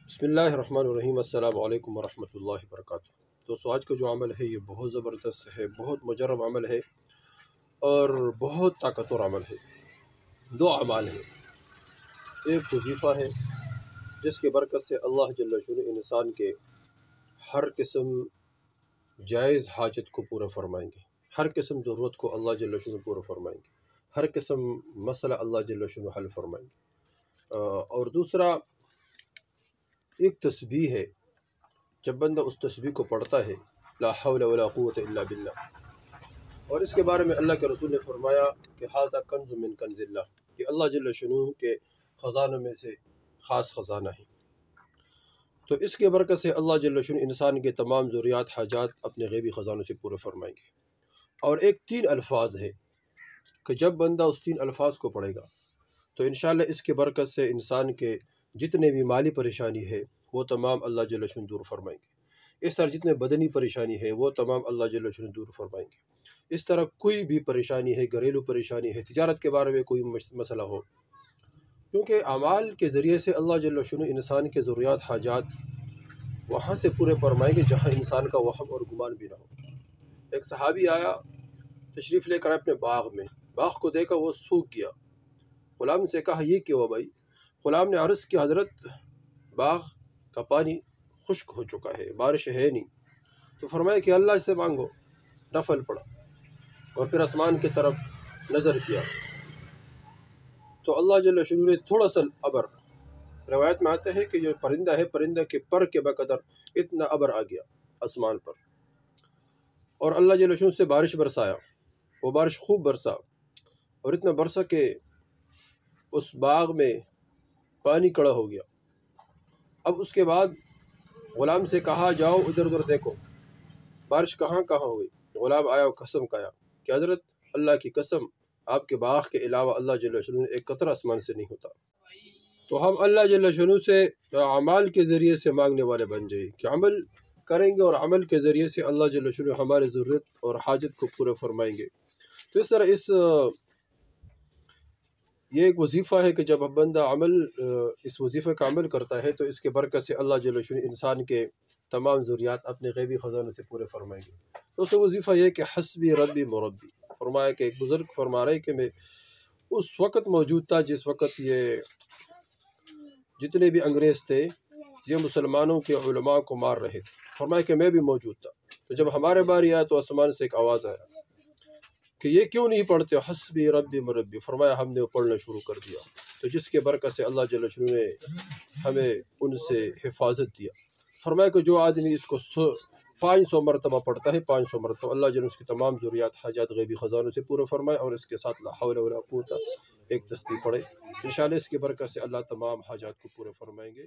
بسم اللہ الرحمن الرحیم۔ السلام علیکم ورحمۃ اللہ وبرکاتہ۔ دوستو، آج کا جو عمل ہے یہ بہت زبردست ہے، بہت مجرب عمل ہے اور بہت طاقتور عمل ہے۔ دو اعمال ہیں، ایک وظیفہ ہے جس کی برکت سے اللہ جل شانہ انسان کے ہر قسم جائز حاجت کو پورا فرمائیں گے، ہر قسم ضرورت کو اللہ جل شانہ پورا فرمائیں گے، ہر قسم مسئلہ اللہ جل شانہ حل فرمائیں گے۔ اور دوسرا ایک تسبیح ہے، جب بندہ اس تسبیح کو پڑھتا ہے لا حول ولا قوت الا باللہ، اور اس کے بارے میں اللہ کے رسول نے فرمایا کہ ھذا کنز من کنز اللہ، یہ اللہ جل شانہ کے خزانوں میں سے خاص خزانہ ہے۔ تو اس کے برکت سے اللہ جل شانہ انسان کے تمام ضروریات حاجات اپنے غیبی خزانوں سے پورے فرمائیں گے۔ اور ایک تین الفاظ ہے کہ جب بندہ اس تین الفاظ کو پڑھے گا تو انشاءاللہ اس کے برکت سے انسان کے جتنے بھی مالی پریشانی ہے وہ تمام اللہ جل شانہ دور فرمائیں گے۔ اس طرح جتنے بدنی پریشانی ہے وہ تمام اللہ جل شانہ دور فرمائیں گے۔ اس طرح کوئی بھی پریشانی ہے، گھریلو پریشانی ہے، تجارت کے بارے میں کوئی مسئلہ ہو، کیونکہ اعمال کے ذریعے سے اللہ جل شانہ انسان کے ضروریات حاجات وہاں سے پورے فرمائیں گے جہاں انسان کا وہم اور گمان بھی نہ ہو۔ ایک صحابی آیا، تشریف لے کر اپنے باغ میں، باغ کو دیکھا وہ سوکھ گیا۔ غلام سے کہا یہ کیا ہوا بھائی؟ غلام نے عرض کیا حضرت باغ کا پانی خشک ہو چکا ہے، بارش ہے نہیں۔ تو فرمایا کہ اللہ سے مانگو۔ نفل پڑا اور پھر آسمان کی طرف نظر کیا تو اللہ جل شانہ نے تھوڑا سا ابر، روایت میں آتا ہے کہ جو پرندہ ہے، پرندہ کے پر کے بقدر اتنا ابر آ گیا آسمان پر، اور اللہ جل شانہ سے بارش برسایا۔ وہ بارش خوب برسا اور اتنا برسا کہ اس باغ میں پانی کڑا ہو گیا۔ اب اس کے بعد غلام سے کہا جاؤ ادھر ادھر دیکھو بارش کہاں کہاں ہوئی۔ غلام آیا اور قسم کھایا کہ حضرت اللہ کی قسم، آپ کے باغ کے علاوہ اللہ جل شانہ ایک قطرہ آسمان سے نہیں ہوتا۔ تو ہم اللہ جل شانہ سے اعمال کے ذریعے سے مانگنے والے بن جائیں کہ عمل کریں گے، اور عمل کے ذریعے سے اللہ جل شانہ ہمارے ضرورت اور حاجت کو پورا فرمائیں گے۔ تو اس طرح یہ ایک وظیفہ ہے کہ جب بندہ اس وظیفے کا عمل کرتا ہے تو اس کے برکت سے اللہ جل شانہ انسان کے تمام ضروریات اپنے غیبی خزانوں سے پورے فرمائیں گے۔ تو اس وظیفہ یہ کہ حسبی ربی مربی، فرمایا کہ ایک بزرگ فرما رہے کہ میں اس وقت موجود تھا جس وقت یہ جتنے بھی انگریز تھے یہ مسلمانوں کے علماء کو مار رہے تھے، فرمایا کہ میں بھی موجود تھا۔ تو جب ہمارے باری آیا تو آسمان سے ایک آواز آیا کہ یہ کیوں نہیں پڑھتے ہو حسبی ربی مربی، فرمایا ہم نے وہ پڑھنا شروع کر دیا، تو جس کے برکت سے اللہ جل شانہ نے ہمیں ان سے حفاظت دیا۔ فرمایا کہ جو آدمی اس کو 500 مرتبہ پڑھتا ہے، 500 مرتبہ اللہ جل اس کی تمام ضروریات حاجات غیبی خزانوں سے پورے فرمائے، اور اس کے ساتھ لا حول ولا قوت ایک تسبیح پڑھے، انشاءاللہ اس کی برکت سے اللہ تمام حاجات کو پورے فرمائیں گے۔